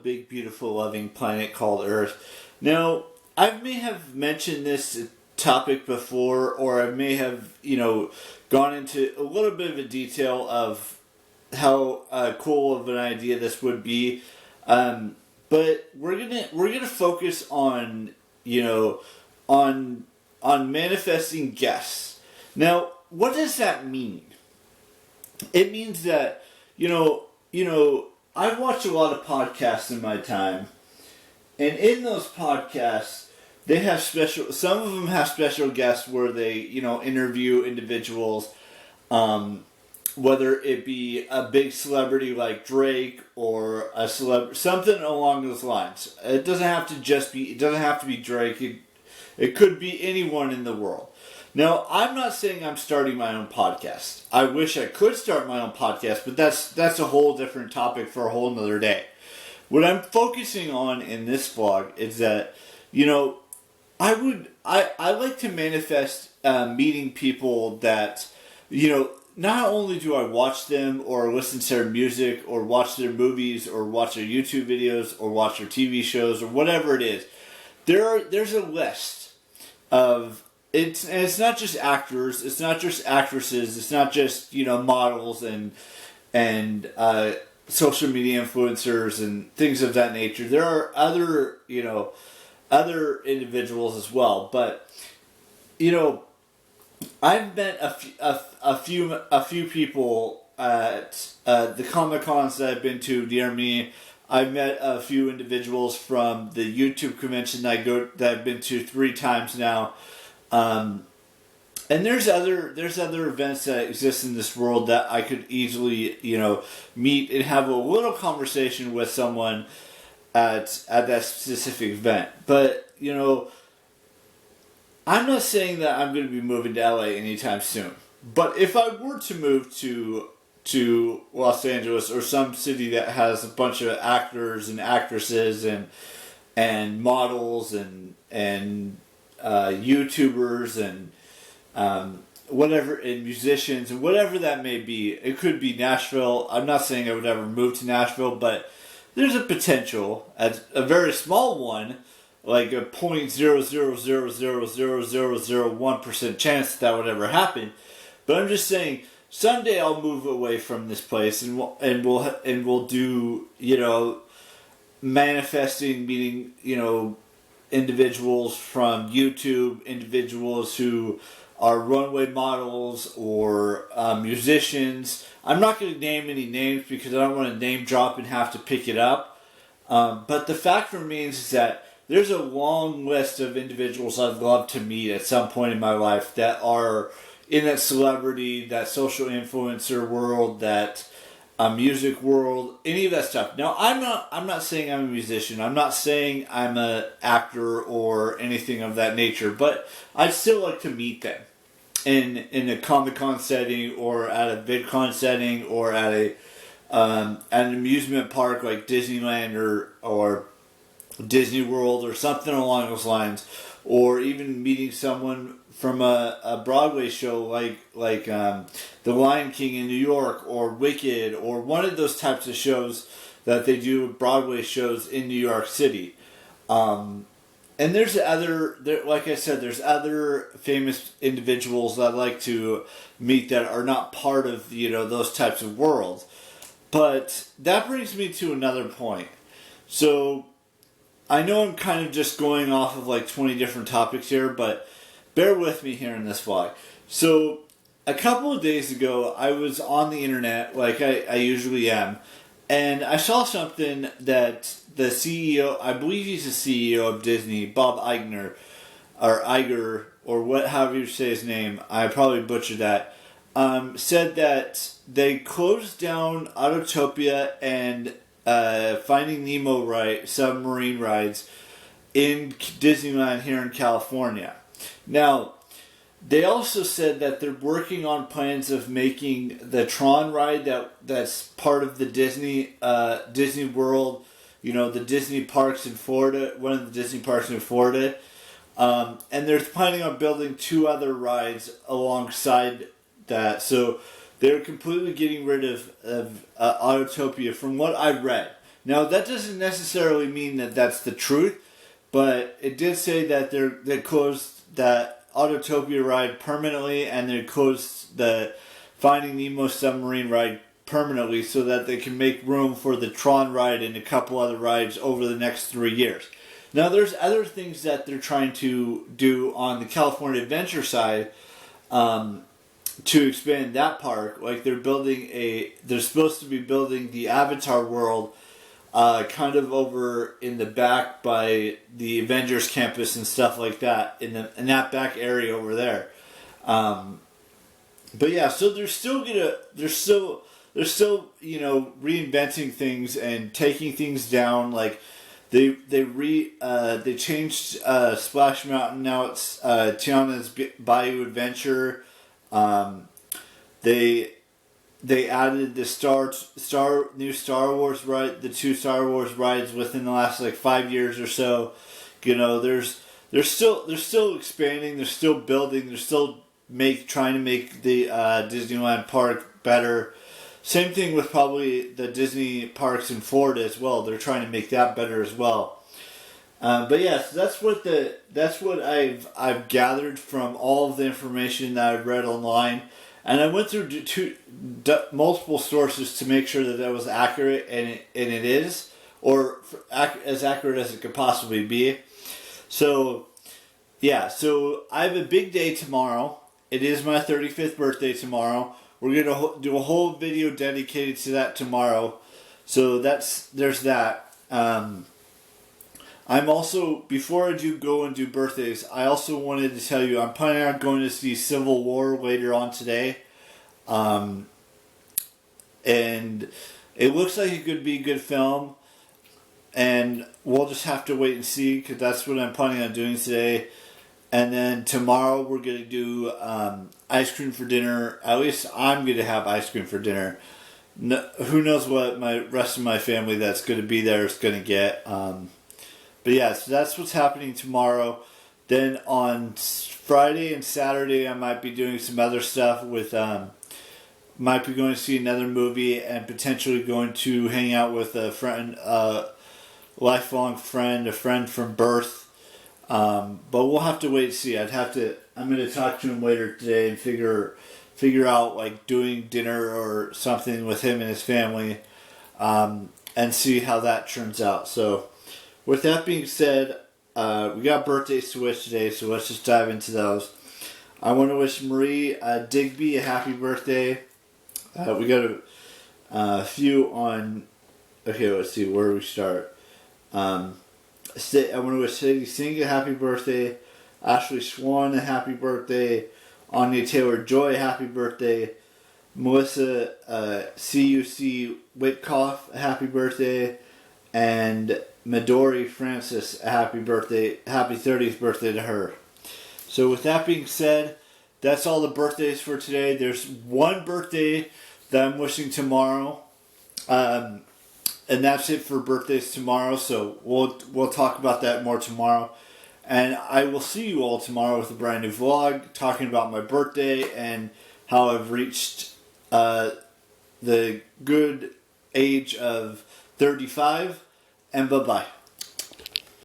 big, beautiful, loving planet called Earth. Now, I may have mentioned this topic before, or I may have, gone into a little bit of a detail of how cool of an idea this would be. But we're gonna focus on, on manifesting guests. Now, what does that mean? It means that, I've watched a lot of podcasts in my time, and in those podcasts, they have some of them have special guests where they, interview individuals, whether it be a big celebrity like Drake or something along those lines. It doesn't have to be Drake. It could be anyone in the world. Now, I'm not saying I'm starting my own podcast. I wish I could start my own podcast, but that's a whole different topic for a whole nother day. What I'm focusing on in this vlog is that, I like to manifest meeting people that, not only do I watch them or listen to their music or watch their movies or watch their YouTube videos or watch their TV shows or whatever it is, there's a list of. It's not just actors, it's not just actresses, it's not just, models and social media influencers and things of that nature. There are other, other individuals as well. But, I've met a few people at the Comic-Cons that I've been to near me. I've met a few individuals from the YouTube convention that I've been to 3 times now. And there's other events that exist in this world that I could easily, meet and have a little conversation with someone at that specific event. But, I'm not saying that I'm going to be moving to LA anytime soon. But if I were to move to Los Angeles or some city that has a bunch of actors and actresses and models and YouTubers and whatever, and musicians and whatever that may be. It could be Nashville. I'm not saying I would ever move to Nashville, but there's a potential, at a very small one, like a 0.0000001% chance that would ever happen. But I'm just saying, someday I'll move away from this place and we'll do, manifesting, meeting, individuals from YouTube, individuals who are runway models or musicians. I'm not going to name any names because I don't want to name drop and have to pick it up. But the fact remains is that there's a long list of individuals I'd love to meet at some point in my life that are in that celebrity, that social influencer world, that music world, any of that stuff. Now, I'm not saying I'm a musician. I'm not saying I'm an actor or anything of that nature. But I'd still like to meet them in a Comic-Con setting or at a VidCon setting or at an amusement park like Disneyland or Disney World or something along those lines, or even meeting someone from a Broadway show like The Lion King in New York or Wicked or one of those types of shows that they do, Broadway shows in New York City. And there's like I said, there's other famous individuals that I'd like to meet that are not part of, those types of worlds. But that brings me to another point. So I know I'm kind of just going off of like 20 different topics here, but bear with me here in this vlog. So a couple of days ago, I was on the internet, like I usually am, and I saw something that the CEO, I believe he's the CEO of Disney, Bob Iger, or however you say his name, I probably butchered that, said that they closed down Autotopia and Finding Nemo submarine rides in Disneyland here in California. Now, they also said that they're working on plans of making the Tron ride that's part of the Disney World, the Disney parks in Florida, one of the Disney parks in Florida, and they're planning on building 2 other rides alongside that. So they're completely getting rid of Autotopia from what I read. Now, that doesn't necessarily mean that that's the truth, but it did say that they closed that Autotopia ride permanently, and they closed the Finding Nemo submarine ride permanently so that they can make room for the Tron ride and a couple other rides over the next 3 years. Now, there's other things that they're trying to do on the California Adventure side to expand that park. Like they're supposed to be building the Avatar world kind of over in the back by the Avengers campus and stuff like that, in that back area over there. But yeah, so they're still reinventing things and taking things down. Like they changed Splash Mountain. Now it's Tiana's Bayou Adventure. They added the new Star Wars ride, the 2 Star Wars rides within the last 5 years or so. They're still expanding. They're still building. They're still trying to make the Disneyland park better. Same thing with probably the Disney parks in Florida as well. They're trying to make that better as well. But yes, that's what I've gathered from all of the information that I've read online, and I went through multiple sources to make sure that was accurate, and it is, or as accurate as it could possibly be. So yeah, so I have a big day tomorrow. It is my 35th birthday tomorrow. We're going to do a whole video dedicated to that tomorrow. So there's that. I'm also, before I go and do birthdays, I also wanted to tell you I'm planning on going to see Civil War later on today. And it looks like it could be a good film. And we'll just have to wait and see, because that's what I'm planning on doing today. And then tomorrow we're going to do ice cream for dinner. At least I'm going to have ice cream for dinner. No, who knows what my rest of my family that's going to be there is going to get. But yeah, so that's what's happening tomorrow. Then on Friday and Saturday I might be doing some other stuff with... might be going to see another movie and potentially going to hang out with a friend, lifelong friend, a friend from birth. But we'll have to wait and see. I'm going to talk to him later today and figure out doing dinner or something with him and his family, and see how that turns out. So with that being said, we got birthdays to wish today, so let's just dive into those. I want to wish Marie Digby a happy birthday. We got a few on... Okay, let's see, where do we start? I want to wish Sadie Singh a happy birthday, Ashley Swan a happy birthday, Anya Taylor-Joy a happy birthday, Melissa C.U.C. Whitcoff a happy birthday, and Midori Francis a happy birthday, happy 30th birthday to her. So with that being said, that's all the birthdays for today. There's one birthday that I'm wishing tomorrow. And that's it for birthdays tomorrow, so we'll talk about that more tomorrow. And I will see you all tomorrow with a brand new vlog talking about my birthday and how I've reached the good age of 35. And bye-bye.